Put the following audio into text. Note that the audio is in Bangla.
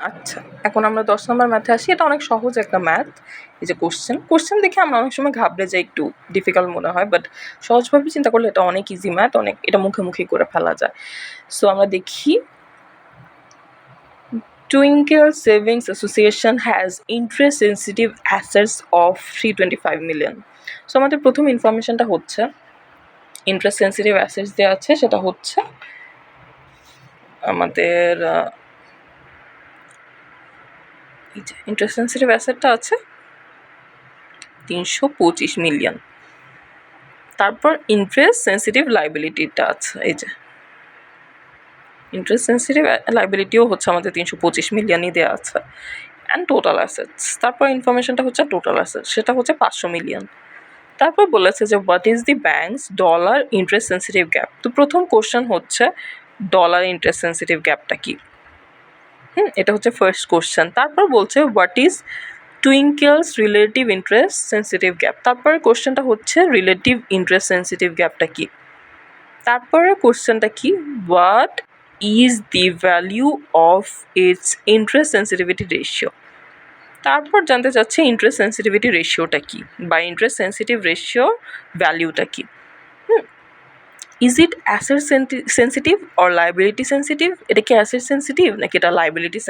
আচ্ছা, এখন আমরা 10 নম্বর ম্যাথে আসি। এটা অনেক সহজ একটা ম্যাথ। এই যে কোশ্চেন দেখে আমরা অনেক সময় ঘাবড়ে যাই, একটু ডিফিকাল্ট মনে হয়, বাট সহজভাবে চিন্তা করলে এটা অনেক ইজি ম্যাথ, অনেক এটা মুখে করে ফেলা যায়। সো আমরা দেখি, Twinkle Savings Association has interest sensitive assets of 325 million. So আমাদের প্রথম ইনফরমেশনটা হচ্ছে ইন্টারেস্ট সেন্সিটিভ অ্যাসেটস দেওয়া আছে, সেটা হচ্ছে আমাদের এই যে ইন্টারেস্ট সেন্সিটিভ অ্যাসেটটা আছে 325 মিলিয়ন। তারপর ইন্টারেস্ট সেন্সিটিভ লাইবিলিটিটা আছে, এই যে ইন্টারেস্ট সেন্সিটিভ লাইবিলিটিও হচ্ছে আমাদের 325 মিলিয়নই দেওয়া আছে। অ্যান্ড টোটাল অ্যাসেটস, তারপর ইনফরমেশনটা হচ্ছে টোটাল অ্যাসেটস, সেটা হচ্ছে 500 মিলিয়ন। তারপর বলেছে যে what is the banks dollar interest sensitive gap. তো প্রথম কোশ্চেন হচ্ছে ডলার ইন্টারেস্ট সেন্সিটিভ গ্যাপটা কি, এটা হচ্ছে ফার্স্ট কোশ্চেন। তারপর বলছে what is Twinkle's relative interest sensitive gap. তারপরে কোশ্চেনটা হচ্ছে রিলেটিভ ইন্টারেস্ট সেন্সিটিভ গ্যাপটা কি। তারপরে কোশ্চেনটা কি, what is the value of its interest sensitivity ratio. তারপর জানতে চাচ্ছে ইন্টারেস্ট সেন্সিটিভিটি রেশিওটা কি, বা ইন্টারেস্ট সেন্সিটিভ রেশিওর ভ্যালিউটা কি। Is it asset sensitive or liability sensitive, এটা কি অ্যাসেট সেন্সিটিভ নাকি এটা লাইবিলিটি